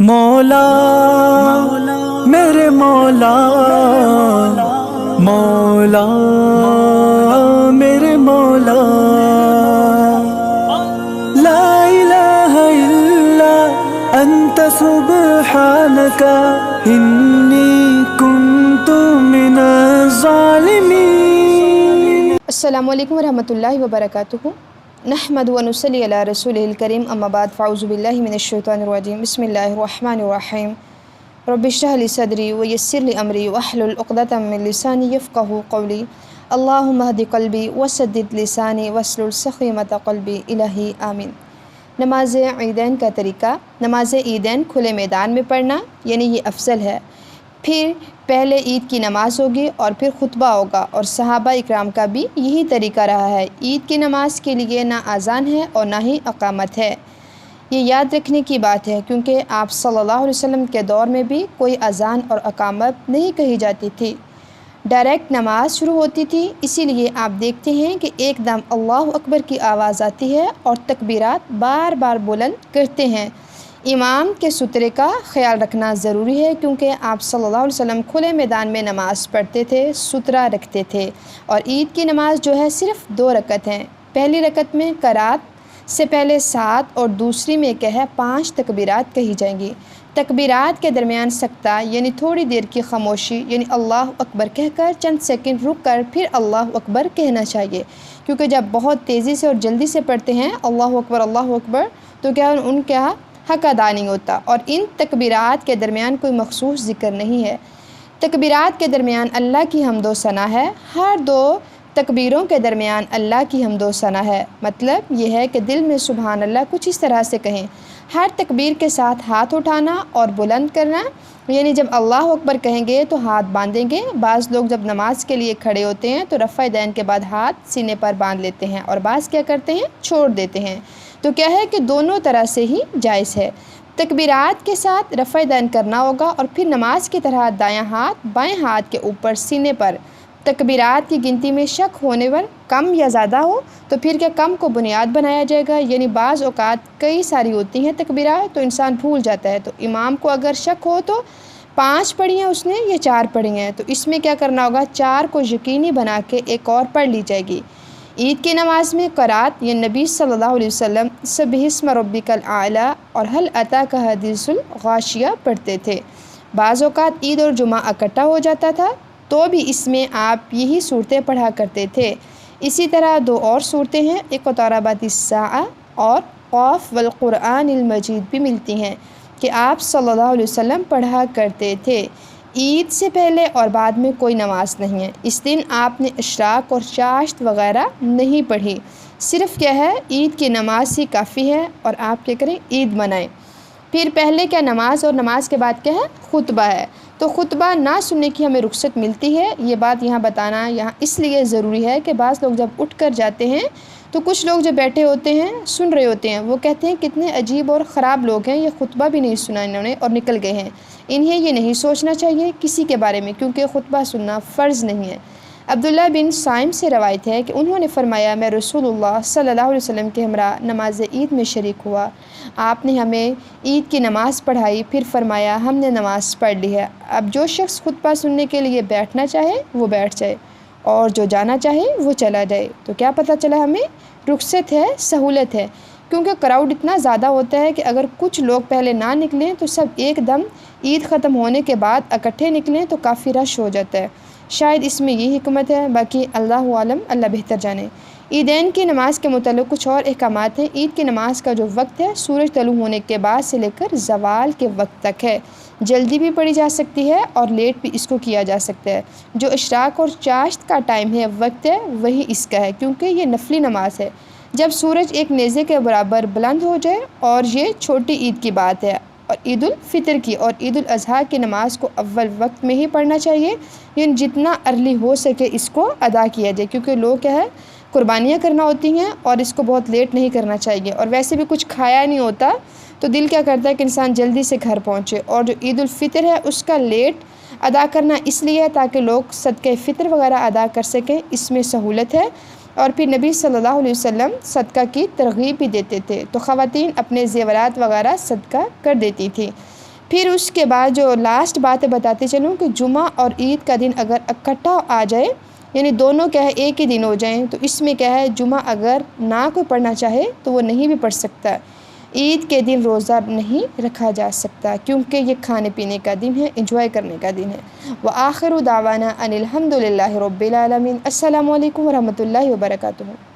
مولا میرے مولا، مولا میرے مولا، لا الہ الا انت سبحانک انی کنت من الظالمین۔ السلام علیکم ورحمۃ اللہ وبرکاتہ۔ نحمد و نصلی علی رسول الکریم، اما بعد، فاعوذ باللہ من الشیطان الرجیم، بسم اللہ الرحمن الرحیم۔ رب اشرح لی صدری ویسر لی امری واحلل عقدۃ من لسانی یفقہوا قولی، اللہم اہد قلبی وسدد لسانی واسلل سخیمۃ قلبی، الہی آمین۔ نماز عیدین کا طریقہ۔ نماز عیدین کھلے میدان میں پڑھنا، یعنی یہ افضل ہے۔ پھر پہلے عید کی نماز ہوگی اور پھر خطبہ ہوگا، اور صحابہ اکرام کا بھی یہی طریقہ رہا ہے۔ عید کی نماز کے لیے نہ اذان ہے اور نہ ہی اقامت ہے۔ یہ یاد رکھنے کی بات ہے کیونکہ آپ صلی اللہ علیہ وسلم کے دور میں بھی کوئی اذان اور اقامت نہیں کہی جاتی تھی، ڈائریکٹ نماز شروع ہوتی تھی۔ اسی لیے آپ دیکھتے ہیں کہ ایک دم اللہ اکبر کی آواز آتی ہے اور تکبیرات بار بار بلند کرتے ہیں۔ امام کے سترے کا خیال رکھنا ضروری ہے کیونکہ آپ صلی اللہ علیہ وسلم کھلے میدان میں نماز پڑھتے تھے، سترا رکھتے تھے۔ اور عید کی نماز جو ہے صرف 2 رکعت ہیں۔ پہلی رکعت میں قرات سے پہلے 7 اور دوسری میں 5 تکبیرات کہی جائیں گی۔ تکبیرات کے درمیان سکتہ یعنی تھوڑی دیر کی خاموشی، یعنی اللہ اکبر کہہ کر چند سیکنڈ رک کر پھر اللہ اکبر کہنا چاہیے، کیونکہ جب بہت تیزی سے اور جلدی سے پڑھتے ہیں اللہ اکبر تو ان کا حق ادا نہیں ہوتا۔ اور ان تکبیرات کے درمیان کوئی مخصوص ذکر نہیں ہے۔ تکبیرات کے درمیان اللہ کی حمد و ثنا ہے۔ ہر 2 تکبیروں کے درمیان اللہ کی حمد و ثنا ہے۔ مطلب یہ ہے کہ دل میں سبحان اللہ کچھ اس طرح سے کہیں۔ ہر تکبیر کے ساتھ ہاتھ اٹھانا اور بلند کرنا، یعنی جب اللہ اکبر کہیں گے تو ہاتھ باندھیں گے۔ بعض لوگ جب نماز کے لیے کھڑے ہوتے ہیں تو رفع دین کے بعد ہاتھ سینے پر باندھ لیتے ہیں، اور بعض کیا کرتے ہیں، چھوڑ دیتے ہیں۔ تو کیا ہے کہ دونوں طرح سے ہی جائز ہے۔ تکبیرات کے ساتھ رفع دین کرنا ہوگا اور پھر نماز کی طرح دایاں ہاتھ بائیں ہاتھ کے اوپر سینے پر۔ تکبیرات کی گنتی میں شک ہونے پر کم یا زیادہ ہو تو پھر کیا کم کو بنیاد بنایا جائے گا، یعنی بعض اوقات کئی ساری ہوتی ہیں تکبیرات تو انسان بھول جاتا ہے، تو امام کو اگر شک ہو تو 5 پڑھی ہیں اس نے یا 4 پڑھی ہیں، تو اس میں کیا کرنا ہوگا، 4 کو یقینی بنا کے ایک اور پڑھ لی جائے گی۔ عید کی نماز میں قرات یہ نبی صلی اللہ علیہ وسلم سبح اسم ربک الاعلی اور هل اتاک حدیث الغاشیہ پڑھتے تھے۔ بعض اوقات عید اور جمعہ اکٹھا ہو جاتا تھا تو بھی اس میں آپ یہی صورتیں پڑھا کرتے تھے۔ اسی طرح 2 اور صورتیں ہیں، اقتربت الساعہ اور قاف والقرآن المجید بھی ملتی ہیں کہ آپ صلی اللہ علیہ وسلم پڑھا کرتے تھے۔ عید سے پہلے اور بعد میں کوئی نماز نہیں ہے۔ اس دن آپ نے اشراق اور چاشت وغیرہ نہیں پڑھی، صرف کیا ہے، عید کی نماز ہی کافی ہے، اور آپ کیا کریں، عید منائیں۔ پھر پہلے کیا نماز اور نماز کے بعد کیا ہے، خطبہ ہے۔ تو خطبہ نہ سننے کی ہمیں رخصت ملتی ہے۔ یہ بات یہاں بتانا یہاں اس لیے ضروری ہے کہ بعض لوگ جب اٹھ کر جاتے ہیں تو کچھ لوگ جو بیٹھے ہوتے ہیں سن رہے ہوتے ہیں، وہ کہتے ہیں کتنے عجیب اور خراب لوگ ہیں، یہ خطبہ بھی نہیں سنا انہوں نے اور نکل گئے ہیں۔ انہیں یہ نہیں سوچنا چاہیے کسی کے بارے میں، کیونکہ خطبہ سننا فرض نہیں ہے۔ عبداللہ بن سائم سے روایت ہے کہ انہوں نے فرمایا، میں رسول اللہ صلی اللہ علیہ وسلم کے ہمراہ نماز عید میں شریک ہوا۔ آپ نے ہمیں عید کی نماز پڑھائی، پھر فرمایا ہم نے نماز پڑھ لی ہے، اب جو شخص خطبہ سننے کے لیے بیٹھنا چاہے وہ بیٹھ جائے اور جو جانا چاہے وہ چلا جائے۔ تو کیا پتہ چلا ہمیں، رخصت ہے، سہولت ہے، کیونکہ کراؤڈ اتنا زیادہ ہوتا ہے کہ اگر کچھ لوگ پہلے نہ نکلیں تو سب ایک دم عید ختم ہونے کے بعد اکٹھے نکلیں تو کافی رش ہو جاتا ہے۔ شاید اس میں یہ حکمت ہے، باقی اللہ عالم، اللہ بہتر جانے۔ عیدین کی نماز کے متعلق کچھ اور احکامات ہیں۔ عید کی نماز کا جو وقت ہے سورج طلوع ہونے کے بعد سے لے کر زوال کے وقت تک ہے۔ جلدی بھی پڑھی جا سکتی ہے اور لیٹ بھی اس کو کیا جا سکتا ہے۔ جو اشراق اور چاشت کا ٹائم ہے، وقت ہے، وہی اس کا ہے، کیونکہ یہ نفلی نماز ہے۔ جب سورج ایک نیزے کے برابر بلند ہو جائے، اور یہ چھوٹی عید کی بات ہے، اور عید الفطر کی اور عید الاضحیٰ کی نماز کو اول وقت میں ہی پڑھنا چاہیے، یعنی جتنا ارلی ہو سکے اس کو ادا کیا جائے، کیونکہ لوگ کیا ہے، قربانیاں کرنا ہوتی ہیں اور اس کو بہت لیٹ نہیں کرنا چاہیے، اور ویسے بھی کچھ کھایا نہیں ہوتا تو دل کیا کرتا ہے کہ انسان جلدی سے گھر پہنچے۔ اور جو عید الفطر ہے اس کا لیٹ ادا کرنا اس لیے ہے تاکہ لوگ صدقہ فطر وغیرہ ادا کر سکیں، اس میں سہولت ہے۔ اور پھر نبی صلی اللہ علیہ وسلم صدقہ کی ترغیب بھی دیتے تھے، تو خواتین اپنے زیورات وغیرہ صدقہ کر دیتی تھیں۔ پھر اس کے بعد جو لاسٹ باتیں بتاتے چلوں کہ جمعہ اور عید کا دن اگر اکٹھا آ جائے، یعنی دونوں کیا ہے ایک ہی دن ہو جائیں، تو اس میں کیا ہے جمعہ اگر نہ کوئی پڑھنا چاہے تو وہ نہیں بھی پڑھ سکتا۔ عید کے دن روزہ نہیں رکھا جا سکتا کیونکہ یہ کھانے پینے کا دن ہے، انجوائے کرنے کا دن ہے۔ وآخر دعوانا ان الحمد للہ رب العالمین۔ السلام علیکم ورحمۃ اللہ وبرکاتہ۔